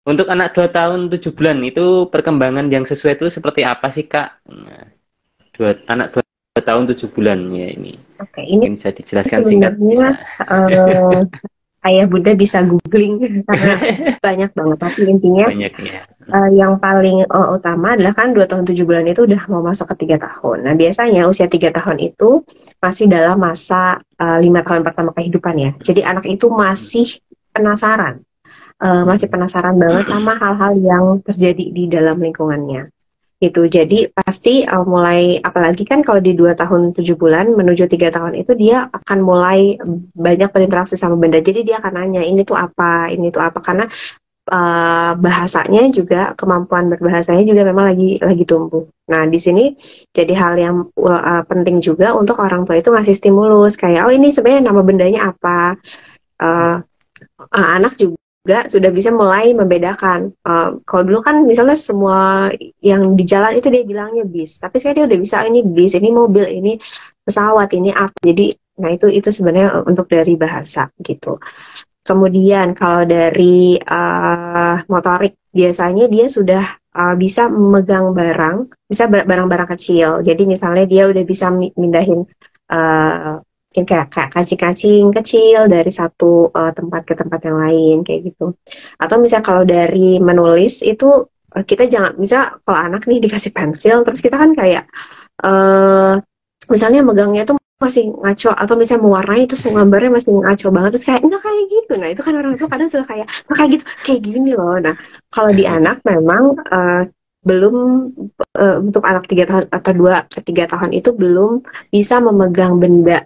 Untuk anak 2 tahun 7 bulan itu perkembangan yang sesuai itu seperti apa sih Kak? Nah, anak 2 tahun 7 bulan ya ini. Oke, ini Mungkin bisa dijelaskan singkat sebenarnya bisa. eh, ayah bunda bisa googling karena banyak banget. Tapi intinya Banyaknya. yang paling utama adalah kan 2 tahun 7 bulan itu udah mau masuk ke 3 tahun. Nah biasanya usia 3 tahun itu masih dalam masa 5 tahun pertama kehidupan ya. Jadi anak itu penasaran, masih penasaran banget sama hal-hal yang terjadi di dalam lingkungannya gitu. Jadi pasti mulai apalagi kan kalau di 2 tahun 7 bulan menuju 3 tahun itu dia akan mulai banyak berinteraksi sama benda. Jadi dia akan nanya ini tuh apa karena bahasanya juga kemampuan berbahasanya juga memang lagi tumbuh. Nah di sini jadi hal yang penting juga untuk orang tua itu ngasih stimulus kayak oh ini sebenarnya nama bendanya apa. Uh, Anak juga sudah bisa mulai membedakan. Kalau dulu kan misalnya semua yang di jalan itu dia bilangnya bis, tapi sekarang dia udah bisa "Oh, ini bis, ini mobil, ini pesawat, ini apa. Jadi, nah itu sebenarnya untuk dari bahasa gitu. Kemudian kalau dari motorik, biasanya dia sudah bisa memegang barang, bisa barang-barang kecil. Jadi misalnya dia udah bisa mindahin mungkin kayak kancing-kancing kecil dari satu tempat ke tempat yang lain kayak gitu. Atau misalnya kalau dari menulis itu kita jangan bisa kalau anak nih dikasih pensil terus kita kan kayak eh misalnya megangnya tuh masih ngaco atau misalnya mewarnai terus gambarnya masih ngaco banget terus kayak enggak kayak gitu. Nah itu kan orang tua kadang suka kayak "Nggak kayak gitu kayak gini loh." Nah kalau di anak memang belum untuk anak 3 tahun atau 2 ke 3 tahun itu belum bisa memegang benda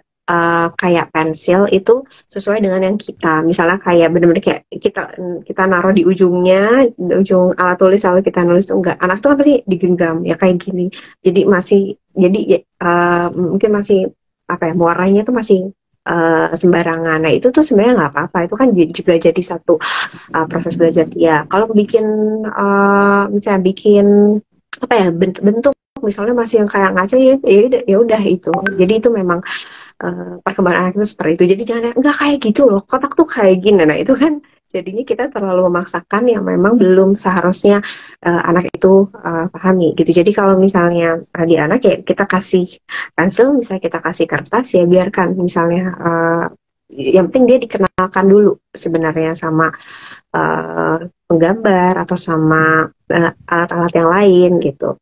kayak pensil itu sesuai dengan yang kita misalnya kayak bener-bener kayak kita kita naruh di ujungnya di ujung alat tulis lalu kita nulis tuh enggak anak tuh apa sih digenggam ya kayak gini jadi masih jadi ya, mungkin masih apa ya warnanya tuh masih sembarangan. Nah itu tuh sebenarnya nggak apa-apa. Itu kan juga jadi satu proses belajar dia. Kalau bikin misalnya bikin apa ya bentuk misalnya masih yang kayak ngaca ya udah itu. Jadi itu memang perkembangan anak itu seperti itu. Jadi jangan enggak kayak gitu loh. Kotak tuh kayak gini. Nah itu kan jadinya kita terlalu memaksakan yang memang belum seharusnya anak itu pahami gitu. Jadi kalau misalnya di anak ya kita kasih pensil, misalnya kita kasih kertas ya biarkan misalnya yang penting dia dikenalkan dulu sebenarnya sama uh, penggambar atau sama alat-alat yang lain gitu.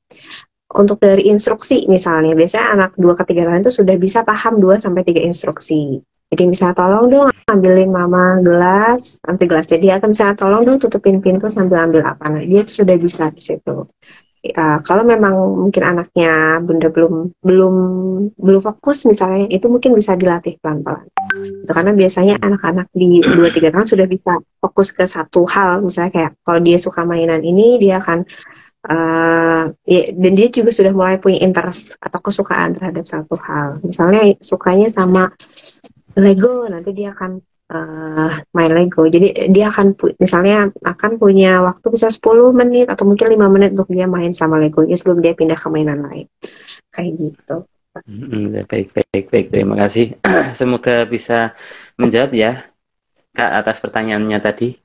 Untuk dari instruksi misalnya, biasanya anak 2 ke 3 tahun itu sudah bisa paham 2 sampai 3 instruksi. Jadi misalnya tolong dong ambilin mama gelas, nanti gelasnya dia akan misalnya tolong dong tutupin pintu sambil ambil apa. Nah dia itu sudah bisa di situ. Kalau memang mungkin anaknya bunda belum belum fokus misalnya itu mungkin bisa dilatih pelan-pelan. Itu karena biasanya anak-anak di 2 3 tahun sudah bisa fokus ke satu hal misalnya kayak kalau dia suka mainan ini dia akan ya, dan dia juga sudah mulai punya interest atau kesukaan terhadap satu hal. Misalnya sukanya sama Lego, nanti dia akan main Lego. Jadi dia akan misalnya akan punya waktu bisa 10 menit atau mungkin 5 menit untuk dia main sama Legonya sebelum dia pindah ke mainan lain. Kayak gitu. Baik, baik, baik. Terima kasih. Semoga bisa menjawab ya Kak atas pertanyaannya tadi.